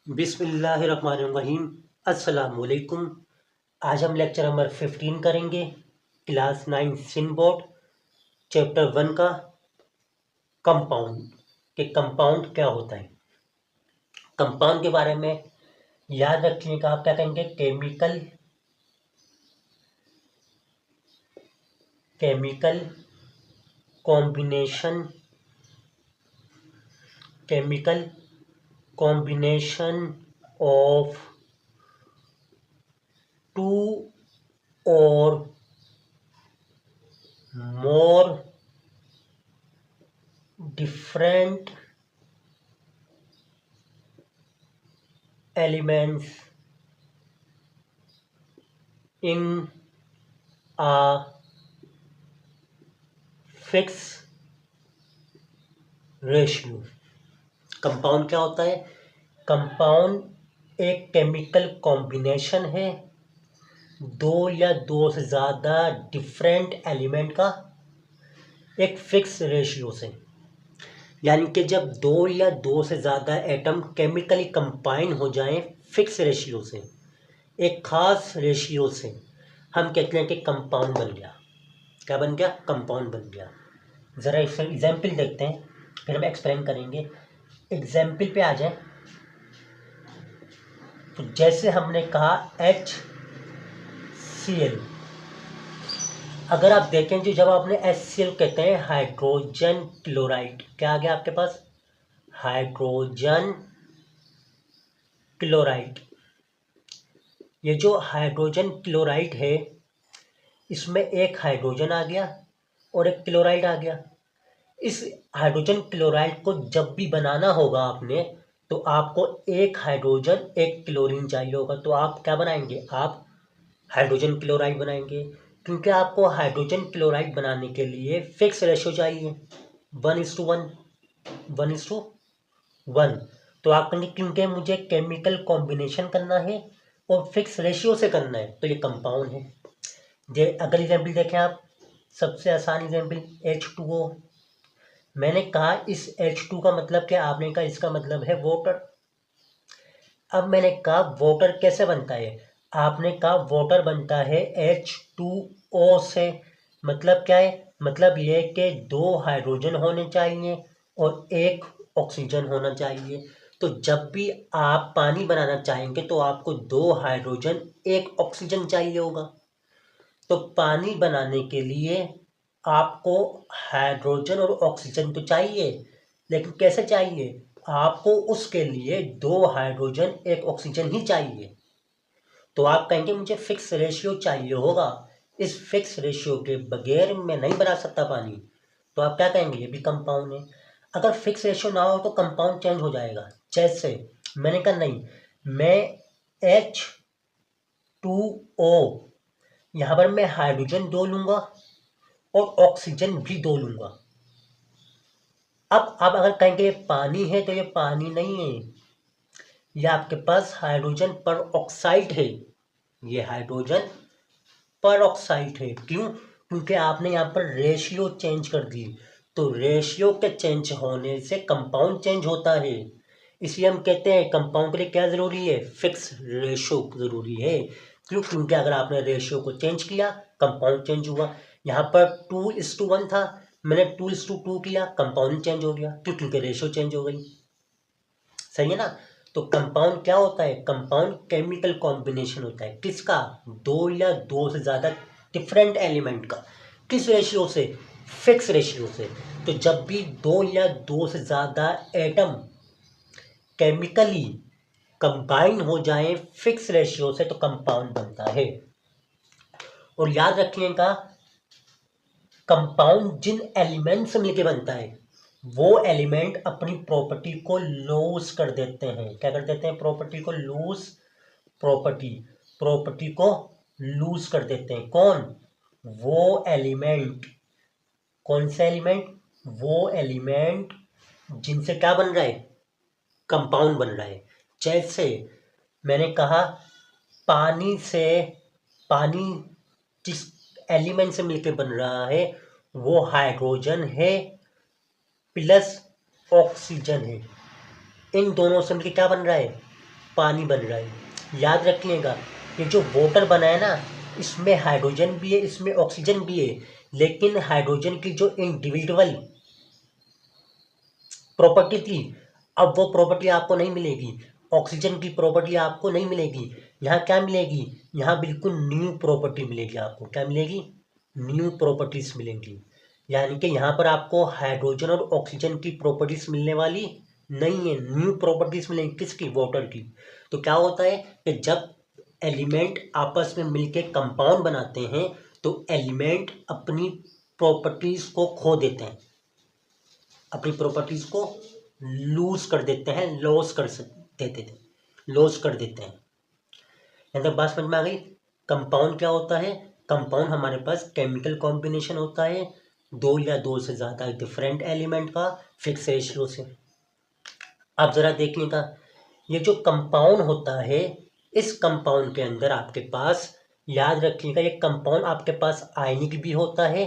बिस्मिल्लाहिर्रहमानिर्रहीम। अस्सलामुअलैकुम। आज हम लेक्चर नंबर 15 करेंगे, क्लास 9 सिन बोर्ड, चैप्टर 1 का कंपाउंड कि कंपाउंड क्या होता है। कंपाउंड के बारे में याद रखिएगा, आप क्या कहेंगे, chemical combination, chemical combination of two और more different elements in a fixed ratio। Compound क्या होता है? कंपाउंड एक केमिकल कॉम्बिनेशन है दो या दो से ज़्यादा डिफरेंट एलिमेंट का एक फिक्स रेशियो से, यानी कि जब दो या दो से ज़्यादा एटम केमिकली कंबाइन हो जाएं फिक्स रेशियो से, एक ख़ास रेशियो से, हम कहते हैं कि कंपाउंड बन गया। क्या बन गया? कंपाउंड बन गया। ज़रा इसका एग्जाम्पल देखते हैं, फिर हम एक्सप्लेन करेंगे। एग्जाम्पल पे आ जाए तो जैसे हमने कहा HCl। अगर आप देखें जो जब आपने HCl कहते हैं हाइड्रोजन क्लोराइड, क्या आ गया आपके पास? Hydrogen chloride. ये जो हाइड्रोजन क्लोराइड है इसमें एक हाइड्रोजन आ गया और एक क्लोराइड आ गया। इस हाइड्रोजन क्लोराइड को जब भी बनाना होगा आपने, तो आपको एक हाइड्रोजन एक क्लोरीन चाहिए होगा, तो आप क्या बनाएंगे? आप हाइड्रोजन क्लोराइड बनाएंगे, क्योंकि आपको हाइड्रोजन क्लोराइड बनाने के लिए फिक्स रेशियो चाहिए 1:1, 1:1। तो आप कहेंगे क्योंकि मुझे केमिकल कॉम्बिनेशन करना है और फिक्स रेशियो से करना है, तो ये कंपाउंड है। अगली एग्जाम्पल देखें आप, सबसे आसान एग्जाम्पल H2O। मैंने कहा इस H2 का मतलब क्या? आपने कहा इसका मतलब है वाटर। अब मैंने कहा वाटर कैसे बनता है? आपने कहा वाटर बनता है H2O से। मतलब क्या है? मतलब ये कि दो हाइड्रोजन होने चाहिए और एक ऑक्सीजन होना चाहिए। तो जब भी आप पानी बनाना चाहेंगे तो आपको दो हाइड्रोजन एक ऑक्सीजन चाहिए होगा। तो पानी बनाने के लिए आपको हाइड्रोजन और ऑक्सीजन तो चाहिए, लेकिन कैसे चाहिए? आपको उसके लिए दो हाइड्रोजन एक ऑक्सीजन ही चाहिए। तो आप कहेंगे मुझे फिक्स रेशियो चाहिए होगा, इस फिक्स रेशियो के बगैर मैं नहीं बना सकता पानी। तो आप क्या कहेंगे? ये भी कंपाउंड है। अगर फिक्स रेशियो ना हो तो कंपाउंड चेंज हो जाएगा। जैसे मैंने कहा नहीं, मैं H2O, यहाँ पर मैं हाइड्रोजन दो लूंगा और ऑक्सीजन भी दो लूंगा। अब अगर कहेंगे ये पानी है, तो ये पानी नहीं है, ये आपके पास हाइड्रोजन पर ऑक्साइड है। ये हाइड्रोजन पर ऑक्साइड है। क्यों? क्योंकि आपने यहाँ पर रेशियो चेंज कर दी। तो रेशियो के चेंज होने से कंपाउंड चेंज होता है। इसलिए हम कहते हैं कंपाउंड के लिए क्या ज़रूरी है? फिक्स रेशियो ज़रूरी है। क्यों? क्योंकि अगर आपने रेशियो को चेंज किया, कंपाउंड चेंज हुआ। यहाँ पर 2:1 था, मैंने 2:2 किया, कंपाउंड चेंज हो गया। क्यों? क्योंकि रेशियो चेंज हो गई। सही है ना? तो कंपाउंड क्या होता है? कंपाउंड केमिकल कॉम्बिनेशन होता है। किसका? दो या दो से ज़्यादा डिफरेंट एलिमेंट का। किस रेशियो से? फिक्स रेशियो से। तो जब भी दो या दो से ज़्यादा एटम केमिकली कंबाइन हो जाए फिक्स रेशियो से, तो कंपाउंड बनता है। और याद रखिएगा, कंपाउंड जिन एलिमेंट से मिलकर बनता है वो एलिमेंट अपनी प्रॉपर्टी को लूज कर देते हैं। क्या कर देते हैं? प्रॉपर्टी को लूज, प्रॉपर्टी को लूज कर देते हैं। कौन? वो एलिमेंट। कौन से एलिमेंट? वो एलिमेंट जिनसे क्या बन रहा है? कंपाउंड बन रहा है। जैसे मैंने कहा पानी से, पानी जिस एलिमेंट से मिलकर बन रहा है वो हाइड्रोजन है प्लस ऑक्सीजन है। इन दोनों से मिलकर क्या बन रहा है? पानी बन रहा है। याद रखिएगा, ये जो वाटर बना है ना, इसमें हाइड्रोजन भी है, इसमें ऑक्सीजन भी है, लेकिन हाइड्रोजन की जो इंडिविजुअल प्रॉपर्टी थी, अब वो प्रॉपर्टी आपको नहीं मिलेगी। ऑक्सीजन की प्रॉपर्टी आपको नहीं मिलेगी। यहाँ क्या मिलेगी? यहाँ बिल्कुल न्यू प्रॉपर्टी मिलेगी आपको। क्या मिलेगी? न्यू प्रॉपर्टीज मिलेंगी। यानी कि यहाँ पर आपको हाइड्रोजन और ऑक्सीजन की प्रॉपर्टीज मिलने वाली नहीं है, न्यू प्रॉपर्टीज मिलेंगी। किसकी? वाटर की। तो क्या होता है कि जब एलिमेंट आपस में मिलके कंपाउंड बनाते हैं तो एलिमेंट अपनी प्रॉपर्टीज को खो देते हैं, अपनी प्रॉपर्टीज को लूज कर देते हैं, देते थे, लॉस कर देते हैं। यहाँ तक बात समझ में आ गई? कंपाउंड क्या होता है? कंपाउंड हमारे पास केमिकल कॉम्बिनेशन होता है दो या दो से ज़्यादा डिफरेंट एलिमेंट का फिक्स रेशियो से। आप ज़रा देखिएगा, ये जो कंपाउंड होता है, इस कंपाउंड के अंदर आपके पास, याद रखिएगा, ये कंपाउंड आपके पास आयनिक भी होता है,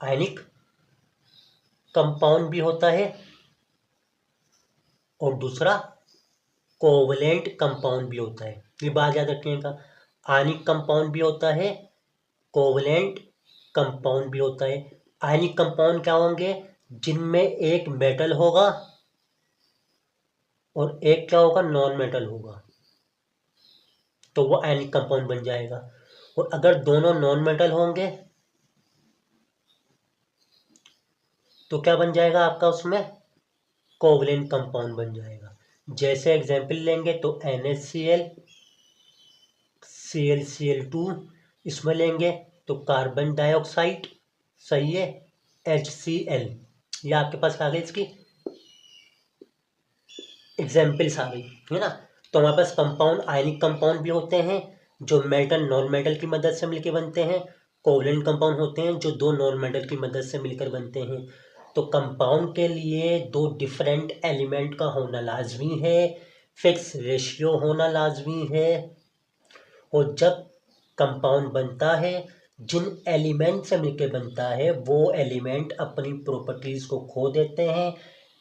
आयनिक कंपाउंड भी होता है, और दूसरा कोवलेंट कंपाउंड भी होता है। ये बात याद रखिएगा, आयनिक कंपाउंड भी होता है, कोवलेंट कंपाउंड भी होता है। आयनिक कंपाउंड क्या होंगे? जिनमें एक मेटल होगा और एक क्या होगा? नॉन मेटल होगा, तो वो आयनिक कंपाउंड बन जाएगा। और अगर दोनों नॉन मेटल होंगे तो क्या बन जाएगा आपका? उसमें कोवलेंट कंपाउंड बन जाएगा। जैसे एग्जाम्पल लेंगे तो NaCl, ClCl2, इसमें लेंगे तो कार्बन डाइऑक्साइड, सही है, HCl। ये आपके पास आ गई, इसकी एग्जाम्पल्स आ गई, है ना। तो हमारे पास कंपाउंड, आयनिक कंपाउंड भी होते हैं जो मेटल नॉन मेटल की मदद से मिलकर बनते हैं, कोवलेंट कंपाउंड होते हैं जो दो नॉन मेटल की मदद से मिलकर बनते हैं। तो कंपाउंड के लिए दो डिफरेंट एलिमेंट का होना लाजमी है, फिक्स रेशियो होना लाजमी है। और जब कंपाउंड बनता है, जिन एलिमेंट से मिलकर बनता है वो एलिमेंट अपनी प्रॉपर्टीज को खो देते हैं।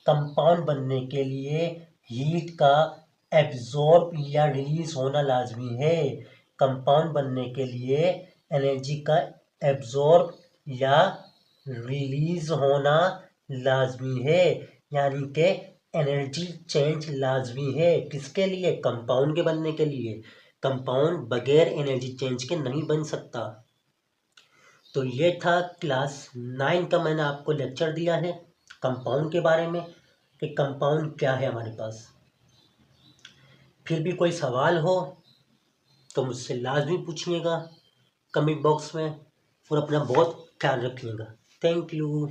कंपाउंड बनने के लिए हीट का एब्जॉर्ब या रिलीज होना लाजमी है। कंपाउंड बनने के लिए एनर्जी का एब्जॉर्ब या रिलीज होना लाजमी है। यानी कि एनर्जी चेंज लाजमी है। किसके लिए? कंपाउंड के बनने के लिए। कंपाउंड बगैर एनर्जी चेंज के नहीं बन सकता। तो ये था क्लास 9 का मैंने आपको लेक्चर दिया है कंपाउंड के बारे में, कि कंपाउंड क्या है हमारे पास। फिर भी कोई सवाल हो तो मुझसे लाजमी पूछिएगा कमेंट बॉक्स में, और अपना बहुत ख्याल रखिएगा। Thank you.